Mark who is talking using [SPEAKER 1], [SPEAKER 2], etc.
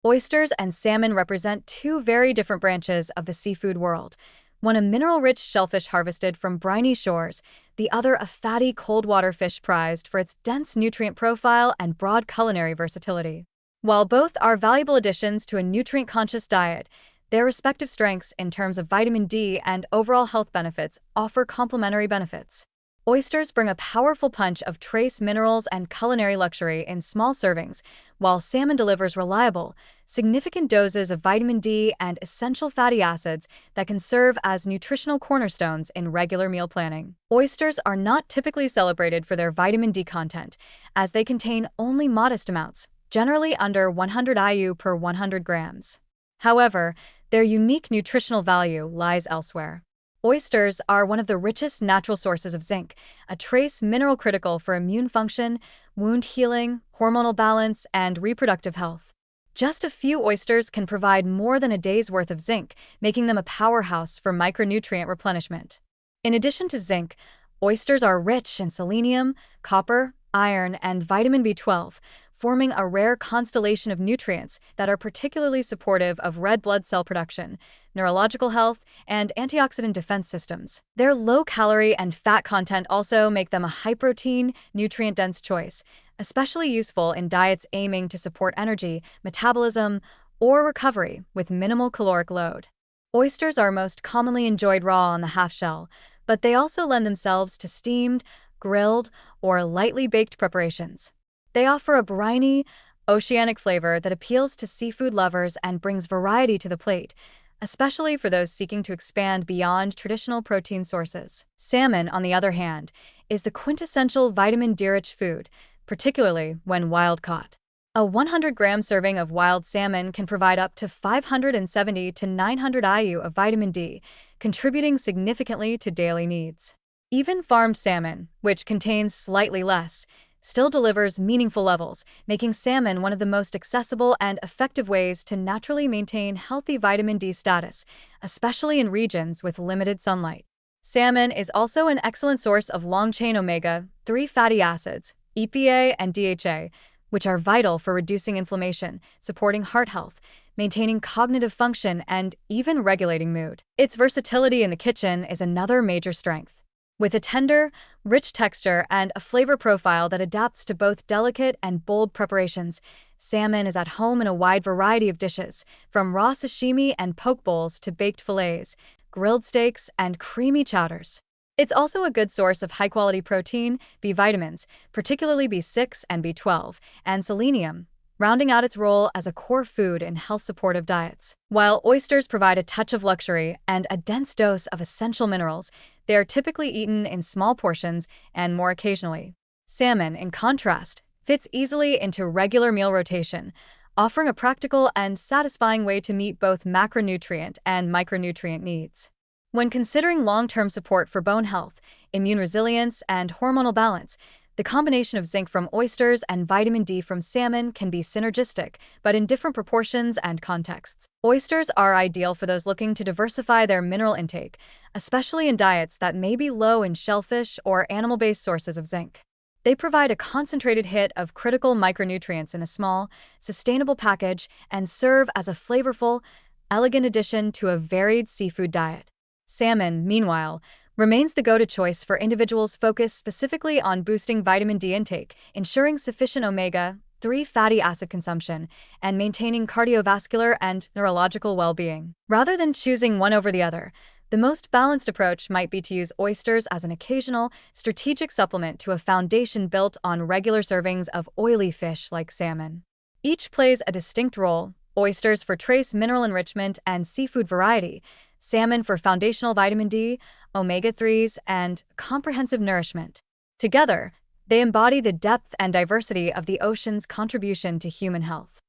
[SPEAKER 1] Oysters and salmon represent two very different branches of the seafood world. One a mineral-rich shellfish harvested from briny shores, the other a fatty cold-water fish prized for its dense nutrient profile and broad culinary versatility. While both are valuable additions to a nutrient-conscious diet, their respective strengths in terms of vitamin D and overall health benefits offer complementary benefits. Oysters bring a powerful punch of trace minerals and culinary luxury in small servings, while salmon delivers reliable, significant doses of vitamin D and essential fatty acids that can serve as nutritional cornerstones in regular meal planning. Oysters are not typically celebrated for their vitamin D content, as they contain only modest amounts, generally under 100 IU per 100 grams. However, their unique nutritional value lies elsewhere. Oysters are one of the richest natural sources of zinc, a trace mineral critical for immune function, wound healing, hormonal balance, and reproductive health. Just a few oysters can provide more than a day's worth of zinc, making them a powerhouse for micronutrient replenishment. In addition to zinc, oysters are rich in selenium, copper, iron, and vitamin B12, forming a rare constellation of nutrients that are particularly supportive of red blood cell production, neurological health, and antioxidant defense systems. Their low calorie and fat content also make them a high-protein, nutrient-dense choice, especially useful in diets aiming to support energy, metabolism, or recovery with minimal caloric load. Oysters are most commonly enjoyed raw on the half-shell, but they also lend themselves to steamed, grilled, or lightly baked preparations. They offer a briny, oceanic flavor that appeals to seafood lovers and brings variety to the plate, especially for those seeking to expand beyond traditional protein sources. Salmon, on the other hand, is the quintessential vitamin D-rich food, particularly when wild-caught. A 100-gram serving of wild salmon can provide up to 570 to 900 IU of vitamin D, contributing significantly to daily needs. Even farmed salmon, which contains slightly less, still delivers meaningful levels, making salmon one of the most accessible and effective ways to naturally maintain healthy vitamin D status, especially in regions with limited sunlight. Salmon is also an excellent source of long-chain omega-3 fatty acids, EPA and DHA, which are vital for reducing inflammation, supporting heart health, maintaining cognitive function, and even regulating mood. Its versatility in the kitchen is another major strength. With a tender, rich texture and a flavor profile that adapts to both delicate and bold preparations, salmon is at home in a wide variety of dishes, from raw sashimi and poke bowls to baked fillets, grilled steaks, and creamy chowders. It's also a good source of high-quality protein, B vitamins, particularly B6 and B12, and selenium, rounding out its role as a core food in health-supportive diets. While oysters provide a touch of luxury and a dense dose of essential minerals, they are typically eaten in small portions and more occasionally. Salmon, in contrast, fits easily into regular meal rotation, offering a practical and satisfying way to meet both macronutrient and micronutrient needs. When considering long-term support for bone health, immune resilience, and hormonal balance, the combination of zinc from oysters and vitamin D from salmon can be synergistic, but in different proportions and contexts. Oysters are ideal for those looking to diversify their mineral intake, especially in diets that may be low in shellfish or animal-based sources of zinc. They provide a concentrated hit of critical micronutrients in a small, sustainable package and serve as a flavorful, elegant addition to a varied seafood diet. Salmon, meanwhile, remains the go-to choice for individuals focused specifically on boosting vitamin D intake, ensuring sufficient omega-3 fatty acid consumption, and maintaining cardiovascular and neurological well-being. Rather than choosing one over the other, the most balanced approach might be to use oysters as an occasional, strategic supplement to a foundation built on regular servings of oily fish like salmon. Each plays a distinct role: oysters for trace mineral enrichment and seafood variety, salmon for foundational vitamin D, omega-3s, and comprehensive nourishment. Together, they embody the depth and diversity of the ocean's contribution to human health.